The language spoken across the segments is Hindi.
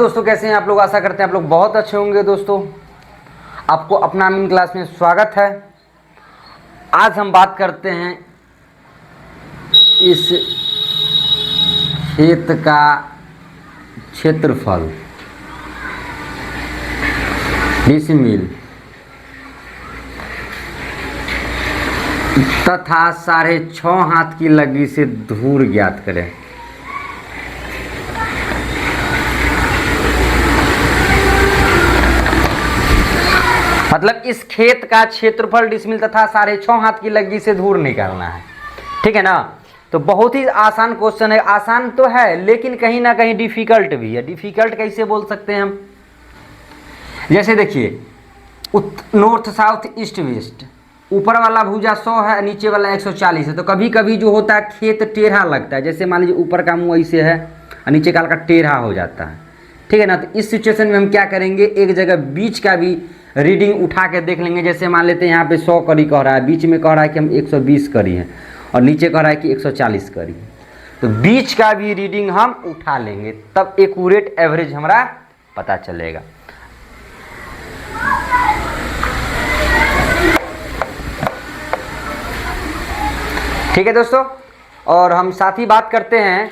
दोस्तों कैसे हैं आप लोग। आशा करते हैं आप लोग बहुत अच्छे होंगे। दोस्तों आपको अपना मीन क्लास में स्वागत है। आज हम बात करते हैं इस खेत का क्षेत्रफल डिसमिल तथा 6.5 हाथ की लगी से धूर ज्ञात करें। मतलब इस खेत का क्षेत्रफल डिसमिल तथा 6.5 हाथ की लगी से धूर निकालना है। ठीक है ना। तो बहुत ही आसान क्वेश्चन है। आसान तो है लेकिन कहीं ना कहीं डिफिकल्ट भी है। डिफिकल्ट कैसे बोल सकते हैं हम, जैसे देखिए नॉर्थ साउथ ईस्ट वेस्ट, ऊपर वाला भुजा 100 है, नीचे वाला 140 है। तो कभी कभी जो होता है खेत टेढ़ा लगता है। जैसे मान लीजिए ऊपर का मुंह ऐसे है और नीचे का टेढ़ा हो जाता है। ठीक है ना। तो इस सिचुएशन में हम क्या करेंगे, एक जगह बीच का भी रीडिंग उठा के देख लेंगे। जैसे मान लेते हैं यहाँ पे 100 करी कह रहा है, बीच में कह रहा है कि हम 120 करी है और नीचे कह रहा है कि 140 करी है। तो बीच का भी रीडिंग हम उठा लेंगे, तब एक्यूरेट एवरेज हमारा पता चलेगा। ठीक है दोस्तों। और हम साथ ही बात करते हैं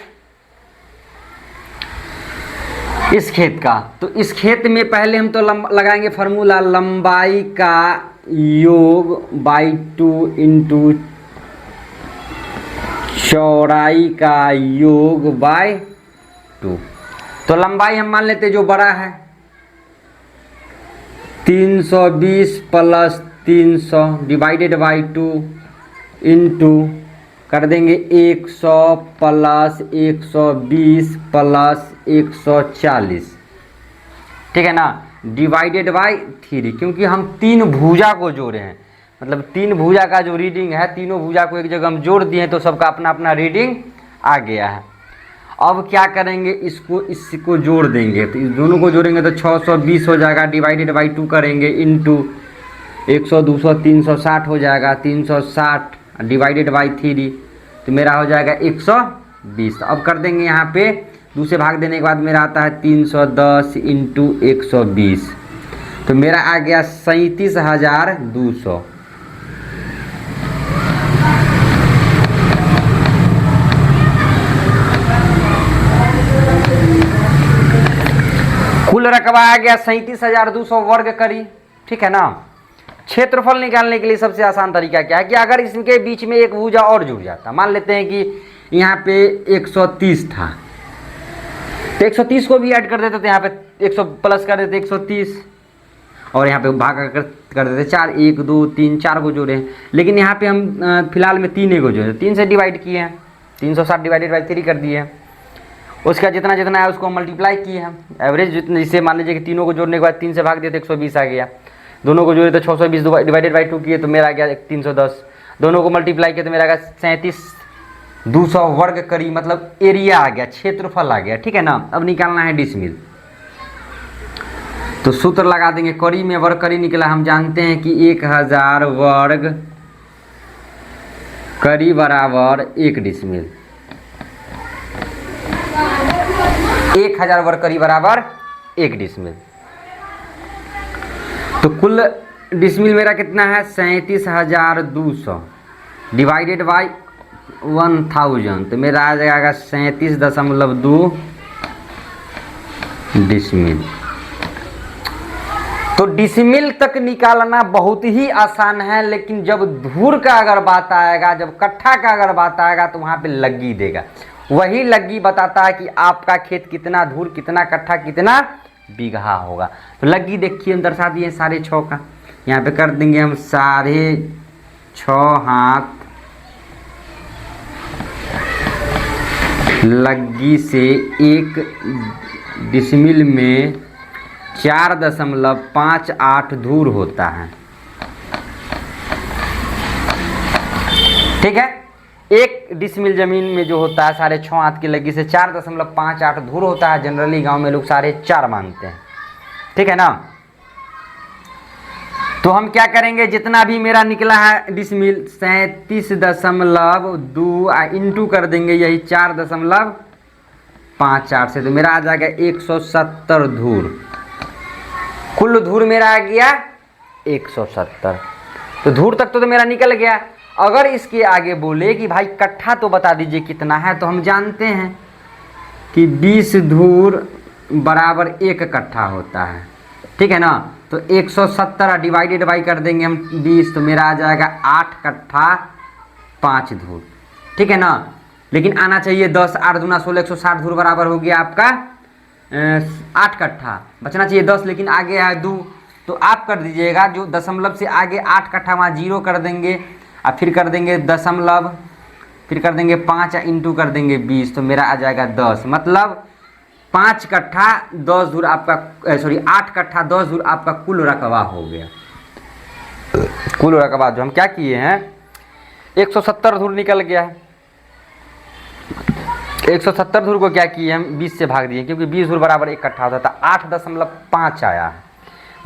इस खेत का। तो इस खेत में पहले हम तो लगाएंगे फार्मूला लंबाई का योग बाई 2 इंटू चौड़ाई का योग बाई 2। तो लंबाई हम मान लेते जो बड़ा है 320 प्लस 300 डिवाइडेड बाई 2 इंटू कर देंगे 100 प्लस 120 प्लस 140। ठीक है ना, डिवाइडेड बाई 3, क्योंकि हम 3 भुजा को जोड़े हैं। मतलब 3 भुजा का जो रीडिंग है, तीनों भुजा को एक जगह हम जोड़ दिए हैं तो सबका अपना अपना रीडिंग आ गया है। अब क्या करेंगे, इसको जोड़ देंगे। तो इस दोनों को जोड़ेंगे तो 620 हो जाएगा, डिवाइडेड बाई 2 करेंगे इंटू 100 200 360 हो जाएगा, 360 डिवाइडेड बाई 3 तो मेरा हो जाएगा 120। अब कर देंगे यहाँ पे दूसरे भाग देने के बाद मेरा आता है 310 इंटू 120 तो मेरा आ गया 37,200। कुल रकबा आ गया 37,200 वर्ग करी। ठीक है ना। क्षेत्रफल निकालने के लिए सबसे आसान तरीका क्या है कि अगर इसके बीच में एक भुजा और जुड़ जाता, मान लेते हैं कि यहाँ पे 130 था तो 130 को भी ऐड कर देते, तो यहाँ पे 100 प्लस कर देते 130 और यहाँ पे भाग कर देते 4, 1 2 3 4 को जोड़े हैं। लेकिन यहाँ पे हम फिलहाल में 3 को जोड़े, 3 से डिवाइड किए हैं, 360 डिवाइडेड बाई 3 कर दिए हैं। उसका जितना जितना है उसको मल्टीप्लाई किए हैं। एवरेज जितने, जिससे मान लीजिए कि तीनों को जोड़ने के बाद 3 से भाग दिए तो 120 आ गया। दोनों को जोड़े तो 620 डिवाइडेड बाई 2 किए तो मेरा आ गया 310। दोनों को मल्टीप्लाई किया तो मेरा आ गया 37,200 वर्ग करी। मतलब एरिया आ गया, क्षेत्रफल आ गया। ठीक है ना। अब निकालना है डिसमिल। तो सूत्र लगा देंगे, करी में वर्ग करी निकला। हम जानते हैं कि 1000 वर्ग करी बराबर 1 डिसमिल। 1000 वर्ग करी बराबर 1 डिसमिल। तो कुल डिसमिल मेरा कितना है 37,200 डिवाइडेड बाई 1000 तो मेरा आ जाएगा 37.2 डिसमिल। तो डिसमिल तक निकालना बहुत ही आसान है, लेकिन जब धूर का अगर बात आएगा, जब कट्ठा का अगर बात आएगा तो वहां पे लग्गी देगा। वही लग्गी बताता है कि आपका खेत कितना धूर, कितना कट्ठा, कितना बीघा होगा। तो लग्गी देखिए हम दर्शा दिए 6.5 का। यहाँ पे कर देंगे हम 6.5 हाथ लग्गी से 1 डिसमिल में 4.58 धूर होता है। ठीक है। 1 डिसमिल जमीन में जो होता है 6.5 हाथ की लगी से 4.58 धूर होता है। जनरली गांव में लोग 4.5 मानते हैं। ठीक है ना। तो हम क्या करेंगे, जितना भी मेरा निकला है डिसमिल 37.2 इंटू कर देंगे यही 4.58 5 4 से, तो मेरा आ जाएगा 170 धूर। कुल धूर मेरा आ गया 170। तो धूर तक तो मेरा निकल गया। अगर इसके आगे बोले कि भाई कट्ठा तो बता दीजिए कितना है, तो हम जानते हैं कि 20 धूर बराबर 1 कट्ठा होता है, ठीक है ना। तो 170 डिवाइडेड बाई कर देंगे हम 20, तो मेरा आ जाएगा 8 कट्ठा 5 धूर, ठीक है ना। लेकिन आना चाहिए 10, 8 दूना 16, 160 धूर बराबर हो गया आपका 8 कट्ठा। बचना चाहिए 10, लेकिन आगे है 2, तो आप कर दीजिएगा जो दशमलव से आगे 8 कट्ठा वहाँ 0 कर देंगे, और फिर कर देंगे दशमलव, फिर कर देंगे 5 इंटू कर देंगे 20, तो मेरा आ जाएगा 10। मतलब 5 कट्ठा 10 धूर आपका, सॉरी 8 कट्ठा 10 धूर आपका कुल रकबा हो गया। कुल रकबा जो हम क्या किए हैं 170 धूर निकल गया है। 170 धूर को क्या किए हम 20 से भाग दिए, क्योंकि 20 धूर बराबर 1 कट्ठा होता था। 8.5 आया है,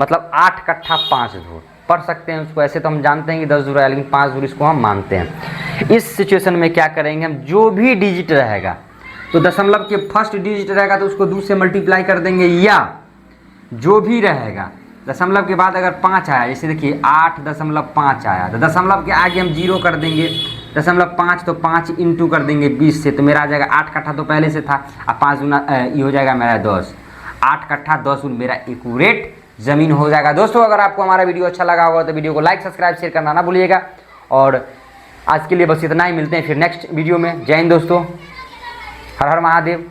मतलब 8 कट्ठा 5 धूर पढ़ सकते हैं उसको। ऐसे तो हम जानते हैं कि 10 धूर आया, लेकिन 5 धूर इसको हम मानते हैं। इस सिचुएशन में क्या करेंगे हम, जो भी डिजिट रहेगा, तो दशमलव के फर्स्ट डिजिट रहेगा तो उसको 2 से मल्टीप्लाई कर देंगे, या जो भी रहेगा दशमलव के बाद अगर 5 आया, जैसे देखिए 8.5 आया, तो दशमलव के आगे हम 0 कर देंगे, दशमलव 5, तो 5 इंटू कर देंगे 20 से, तो मेरा आ जाएगा 8 कट्ठा तो पहले से था, अब 5 गुना ये हो जाएगा मेरा 10। 8 कट्ठा 10 मेरा एक्यूरेट ज़मीन हो जाएगा। दोस्तों अगर आपको हमारा वीडियो अच्छा लगा होगा तो वीडियो को लाइक सब्सक्राइब शेयर करना ना भूलिएगा। और आज के लिए बस इतना ही, मिलते हैं फिर नेक्स्ट वीडियो में। जय हिंद दोस्तों, हर हर महादेव।